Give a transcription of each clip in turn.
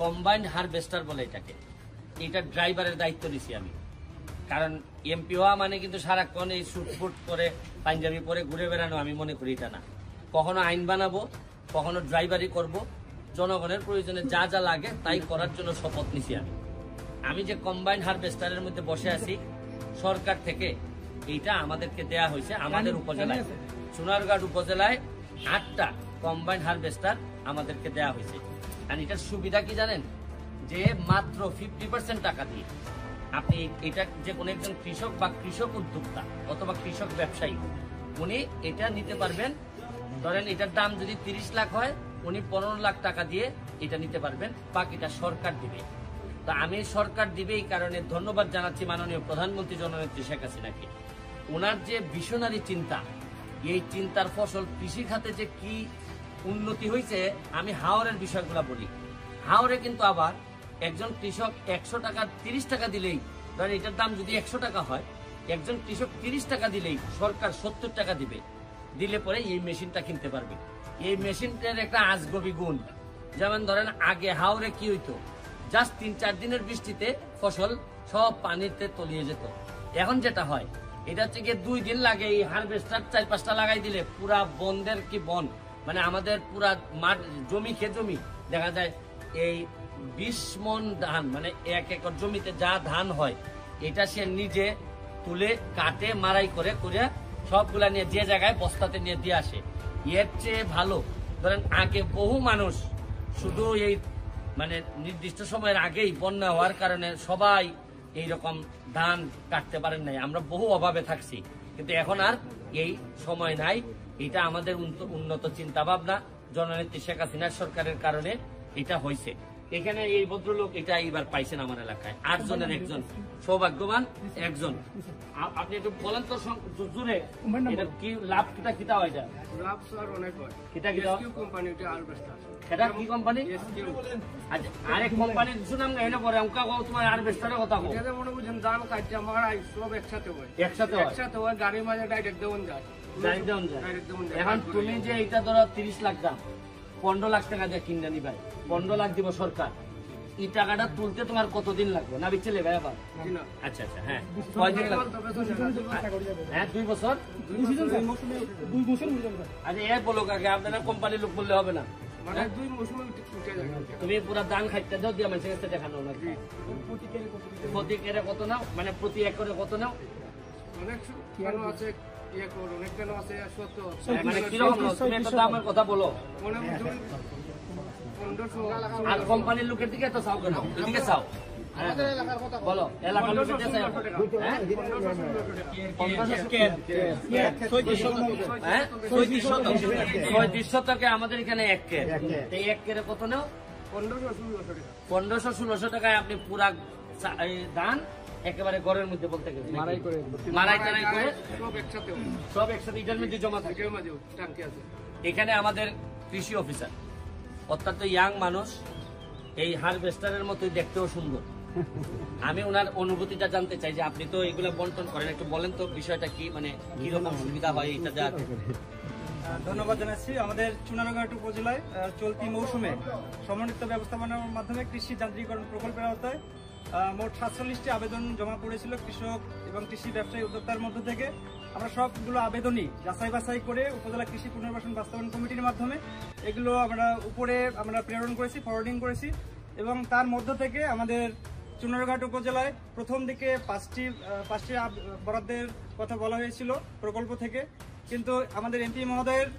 Combined harvester বলে এটাকে। এটা ড্রাইভারের দায়িত্ব নিছি আমি, কারণ এমপি হওয়া মানে কিন্তু সারাক্ষণ এই শুটফুট করে পাঞ্জাবি পরে ঘুরে বেড়ানো আমি মনে করি এটা না। কখনো আইন বানাবো, কখনো ড্রাইভারি করব, জনগণের প্রয়োজনে যা যা লাগে তাই করার জন্য শপথ নিছি আমি যে কম্বাইন্ড হারভেস্টারের মধ্যে বসে আছি, সরকার থেকে এইটা আমাদেরকে দেয়া হয়েছে। আমাদের উপজেলায়, সোনারঘাট উপজেলায় 8টা কম্বাইন্ড হারভেস্টার আমাদেরকে দেয়া হয়েছে। আর এটার সুবিধা কি জানেন, যে মাত্র 50% টাকা দিয়ে আপনি এটা যে কোনো একজন কৃষক বা কৃষক উদ্যোক্তা অথবা কৃষক ব্যবসায়ী উনি এটা নিতে পারবেন। ধরেন এটার দাম যদি 30 লাখ হয়, উনি 15 লাখ টাকা দিয়ে এটা নিতে পারবেন, বাকিটা সরকার দিবে। তো আমি সরকার দিবে এই কারণে ধন্যবাদ জানাচ্ছি মাননীয় প্রধানমন্ত্রী জননেত্রী শেখ হাসিনাকে। ওনার যে ভিশনারি চিন্তা, এই চিন্তার ফসল কৃষি খাতে যে কি উন্নতি হয়েছে, আমি হাওরের বিষয়গুলো বলি। হাওরে কিন্তু আবার একজন কৃষক 100 টাকা 30 টাকা দিলেই, ধরেন এটার দাম যদি 100 টাকা হয়, একজন কৃষক 30 টাকা দিলেই সরকার 70 টাকা দিবে, দিলে পরে এই মেশিনটা কিনতে পারবে। এই মেশিনটার একটা আজগবি গুণ, যেমন ধরেন আগে হাওরে কি হইতো, জাস্ট 3-4 দিনের বৃষ্টিতে ফসল সব পানিতে তলিয়ে যেত। এখন যেটা হয়, এটা হচ্ছে গিয়ে 2 দিন লাগে। এই হারভেস্টার 4-5টা লাগাই দিলে পুরা বনদের কি বন, মানে আমাদের পুরা মাঠ জমি খেয়ে জমি দেখা যায় এই 20 মন ধান, মানে 1 একর জমিতে যা ধান হয়, এটা সে নিজে তুলে কাটে মারাই করে করে সবগুলা নিয়ে যে জায়গায় বস্তাতে নিয়ে দিয়ে আসে। এর চেয়ে ভালো, ধরেন আগে বহু মানুষ শুধু এই মানে নির্দিষ্ট সময়ের আগেই বন্যা হওয়ার কারণে সবাই এইরকম ধান কাটতে পারেন নাই, আমরা বহু অভাবে থাকছি। কিন্তু এখন আর এই সময় নাই। এটা আমাদের উন্নত চিন্তা ভাবনা জননেত্রী শেখ হাসিনার সরকারের কারণে এটা হয়েছে। এখানে এই ভদ্রলোক এটা এইবার পাইছেন আমার এলাকায়, 8 জনের একজন, সৌভাগ্যবান একজন। আপনি একটু বলেন তো জুড়ে এটা কি লাভ, কিটা কিটা হয়? এটা লাভ স্যার অনেক হয়। কিটা কিটা কোম্পানিটা হারভেস্টার, এটা কি কোম্পানি? আচ্ছা, আরেক কোম্পানির শুনাম না, এনে পরে অঙ্কা তোমার হারভেস্টারের কথা বল। এটা মনে বুঝেন ধান কাটছে আমার সব একসাথে হয়, একসাথে হয়, গাড়ির মাঝে ডাইরেক্ট দেওয়ান যায়। এখন তুমি যে এটা ধরো 30 লাখ দাম, 15 লাখ টাকা দিয়ে কিনে নিবে, 15 লাখ দিব সরকার। এই টাকাটা তুলতে তোমার কতদিন লাগবে? না বিচ্ছে লেবে আবার? আচ্ছা আচ্ছা, হ্যাঁ, কয়দিন লাগবে? হ্যাঁ, 2 বছর। আচ্ছা, এ বলো কাকে, আপনারা কোম্পানির লোক বললে হবে না। তুমি পুরা দান খাইতে দাও দিয়ে মানুষের কাছে দেখানো নাকি? প্রতি কেরে কত নাও, মানে প্রতি একরে কত নাও? অনেক কেন আছে, অনেক কেন আছে, মানে কিরকম তুমি একটা দামের কথা বলো। আর কোম্পানির লোকের দিকে এত চাও কেন? এদিকে চাও, বলো। এলাকার লোকের দিকে চাও, 3500 টাকা আমাদের এখানে 1 কের। এই 1 কেরে কত নাও? 1500-1600 টাকায় আপনি পুরা ধান একেবারে ঘরের মধ্যে বলতে গেলে মারাই টারাই করে সব একসাথে এটার মধ্যে জমা থাকে। এখানে আমাদের কৃষি অফিসার অত্যন্ত ইয়াং মানুষ, এই হারভেস্টারের মতোই দেখতেও সুন্দর। আমি ওনার অনুভূতিটা জানতে চাই যে আপনি তো এগুলো বন্টন করেন, একটু বলেন তো বিষয়টা কি, মানে কিরকম সুবিধা হয় এটা দেওয়ার। ধন্যবাদ জানাচ্ছি। আমাদের চুনারঘাট উপজেলায় চলতি মৌসুমে সমন্বিত ব্যবস্থাপনার মাধ্যমে কৃষি যান্ত্রিকরণ প্রকল্পের আওতায় মোট 47টি আবেদন জমা পড়েছিল কৃষক এবং কৃষি ব্যবসায়ী উদ্যোক্তার মধ্য থেকে। আমরা সবগুলো আবেদনই যাচাই বাছাই করে উপজেলা কৃষি পুনর্বাসন বাস্তবায়ন কমিটির মাধ্যমে এগুলো আমরা প্রেরণ করেছি, ফরওয়ার্ডিং করেছি। এবং তার মধ্য থেকে আমাদের চুনারঘাট উপজেলায় প্রথম দিকে 5টি বরাদ্দের কথা বলা হয়েছিল প্রকল্প থেকে, কিন্তু আমাদের এমপি মহোদয়ের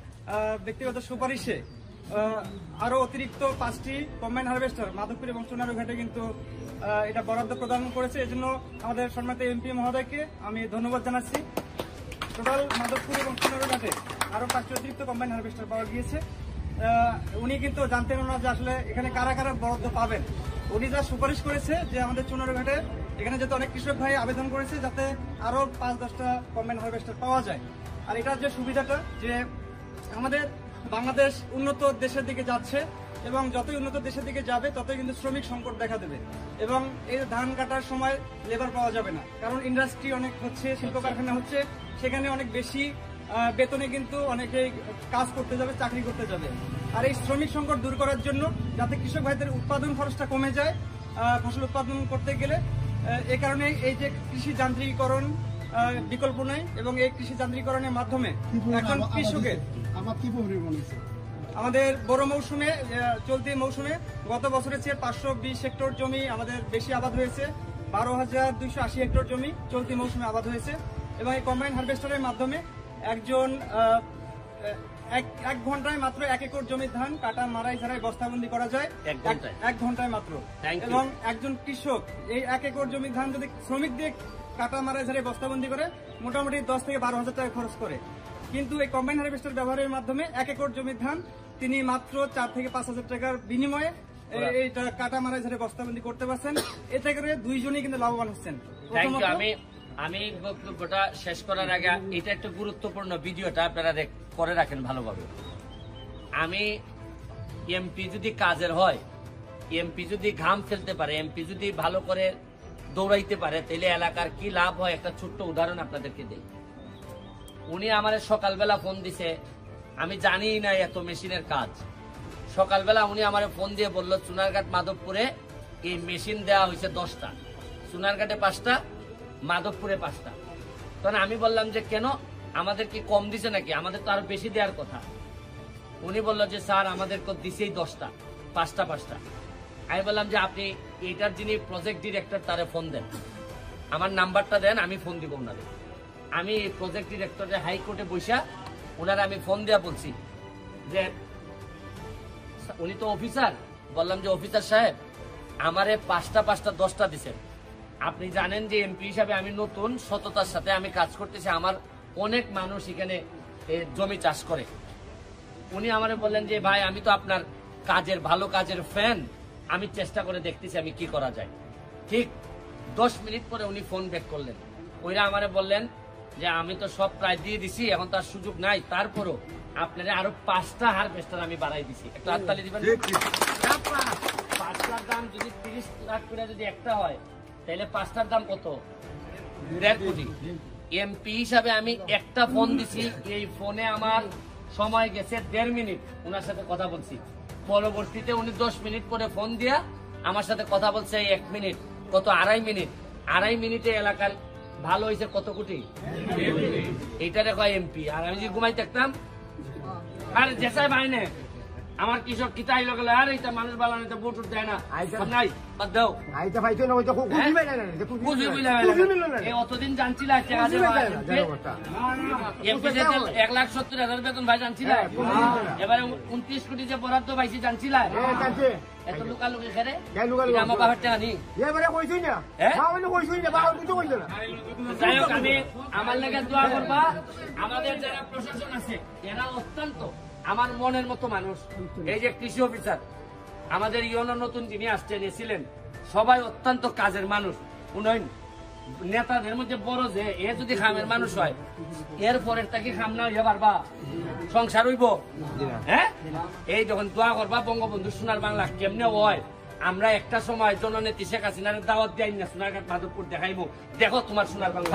ব্যক্তিগত সুপারিশে আরো অতিরিক্ত 5টি কম্বাইন্ড হারভেস্টার মাধবপুর এবং চুনারঘাটে কিন্তু এটা বরাদ্দ প্রদান করেছে। এজন্য আমাদের সম্মানিত এমপি মহোদয়কে আমি ধন্যবাদ জানাচ্ছি। টোটাল মাধবপুর এবং চুনারঘাটে আরো 5টি অতিরিক্ত কম্বাইন্ড হারভেস্টার পাওয়া গিয়েছে। উনি কিন্তু জানতেন না যে আসলে এখানে কারা কারা বরাদ্দ পাবেন। উনি যা সুপারিশ করেছে যে আমাদের চুনারঘাটে এখানে যাতে অনেক কৃষক ভাই আবেদন করেছে যাতে আরো 5-10টা কম্বাইন্ড হারভেস্টার পাওয়া যায়। আর এটার যে সুবিধাটা যে আমাদের বাংলাদেশ উন্নত দেশের দিকে যাচ্ছে এবং যতই উন্নত দেশের দিকে যাবে ততই কিন্তু শ্রমিক সংকট দেখা দেবে এবং এই ধান কাটার সময় লেবার পাওয়া যাবে না, কারণ ইন্ডাস্ট্রি অনেক হচ্ছে, শিল্প কারখানা হচ্ছে, সেখানে অনেক বেশি বেতনে কিন্তু অনেকেই কাজ করতে যাবে, চাকরি করতে যাবে। আর এই শ্রমিক সংকট দূর করার জন্য যাতে কৃষক ভাইদের উৎপাদন খরচটা কমে যায় ফসল উৎপাদন করতে গেলে, এই কারণে এই যে কৃষি যান্ত্রিকীকরণ বিকল্প নেই এবং এই কৃষি যান্ত্রিকীকরণের মাধ্যমে এখন কৃষকের আমাদের বড় মৌসুমে চলতি মৌসুমে গত বছরের চেয়ে 520 হেক্টর জমি আমাদের বেশি আবাদ হয়েছে, 12,280 হেক্টর জমি চলতি মৌসুমে আবাদ হয়েছে এবং এই কম্বাইন হারভেস্টারের মাধ্যমে একজন এক ঘন্টায় মাত্র 1 একর জমির ধান কাটা মারাই ঝাড়াই বস্তাবন্দি করা যায় 1 ঘন্টায় মাত্র। এবং একজন কৃষক এই 1 একর জমির ধান যদি শ্রমিক দিয়ে কাটা মারাই ঝাড়াই বস্তাবন্দি করে মোটামুটি 10 থেকে 12,000 টাকা খরচ করে, কিন্তু এই কম্বাইন হারভেস্টার ব্যবহারের মাধ্যমে 1 একর জমির ধান তিনি মাত্র 4 থেকে 5,000 টাকার বিনিময়ে এইটা কাটা মারাই ঝাড়াই বস্তাবন্দি করতে পারছেন। এতে করে দুইজনই কিন্তু লাভবান হচ্ছেন। আমি বক্তব্যটা শেষ করার আগে এটা একটা গুরুত্বপূর্ণ ভিডিওটা আপনারা করে রাখেন ভালোভাবে। আমি এমপি যদি কাজের হয়, এমপি যদি ঘাম ফেলতে পারে, এমপি যদি ভালো করে দৌড়াইতে পারে, তাহলে এলাকার কি লাভ হয় একটা ছোট্ট উদাহরণ আপনাদেরকে দেই। উনি আমার সকালবেলা ফোন দিছে, আমি জানি না এত মেশিনের কাজ। সকালবেলা উনি আমার ফোন দিয়ে বলল চুনারঘাট মাধবপুরে এই মেশিন দেওয়া হয়েছে 10টা, চুনারঘাটে 5টা, মাধবপুরে 5টা। তখন আমি বললাম যে কেন, আমাদের কি কম দিছে নাকি, আমাদের তো আরো বেশি দেওয়ার কথা। উনি বললো যে স্যার আমাদের দিছেই 10টা, 5টা। আমি বললাম যে আপনি এইটার যিনি প্রজেক্ট ডিরেক্টর তারে ফোন দেন, আমার নাম্বারটা দেন, আমি ফোন দিব ওনারে। আমি প্রজেক্ট ডিরেক্টরে হাইকোর্টে বসা ওনারা আমি ফোন দেওয়া বলছি যে উনি তো অফিসার, বললাম যে অফিসার সাহেব আমারে 5টা 10টা দিচ্ছেন। আপনি জানেন যে এমপি হিসাবে আমি নতুন, সততার সাথে আমি কাজ করতেছি, আমার অনেক মানুষ এখানে জমি চাষ করে। উনি আমারে বললেন যে ভাই আমি তো আপনার কাজের ভালো কাজের ফ্যান, আমি চেষ্টা করে দেখতেছি আমি কি করা যায়। ঠিক 10 মিনিট পরে উনি ফোন ব্যাক করলেন, ওইরা আমারে বললেন যে আমি তো সব প্রায় দিয়ে দিছি, এখন তার সুযোগ নাই, তারপরও আপনারা আরো 5টা হারভেস্টার আমি বাড়াই দিছি। একটা হাততালি দিবেন। 5টার দাম যদি 30 লাখ করে যদি একটা হয়, তাহলে 5টার দাম কত? 1.5 কোটি। এমপি হিসাবে আমি একটা ফোন দিছি, এই ফোনে আমার সময় গেছে 1.5 মিনিট ওনার সাথে কথা বলছি। পরবর্তীতে উনি 10 মিনিট পরে ফোন দিয়া আমার সাথে কথা বলছে 1 মিনিট, কত 2.5 মিনিট। 2.5 মিনিটে এলাকার ভালো হয়েছে কত কোটি, এইটারে কয় এমপি। আর আমি যদি ঘুমাই থাকতাম আর জেসাই বাইনে আমার কৃষক কিতা আইলো গেল, আর এইটা মানুষ ভালো না, ভোট দেয় না, নাই বাদ দাও। অতদিন জানছিল 1,70,000 বেতন ভাই জানছিল, এবারে 29 কোটি যে বরাদ্দ পাইছি জানছিল, এত লুকালুকি খেলে আমার বাবার টাকা নি। যাই হোক, আমি আমার লেগে দোয়া করবা। আমাদের যারা প্রশাসন আছে এরা অত্যন্ত আমার মনের মতো মানুষ। এই যে কৃষি অফিসার আমাদের ইউনো নতুন যিনি আসছেন এসেছিলেন, সবাই অত্যন্ত কাজের মানুষ। উন্নয়ন নেতাদের মধ্যে বড় যে এ যদি খামের মানুষ হয়, এর পরের তাকে খাম না হইয়া পারবা, সংসার হইব। হ্যাঁ, এই যখন দোয়া করবা বঙ্গবন্ধু সোনার বাংলা কেমনে হয়, আমরা একটা সময় জননেত্রী শেখ হাসিনার দাওয়াত দেয় না, সোনারঘাট মাধবপুর দেখাইবো, দেখো তোমার সোনার বাংলা।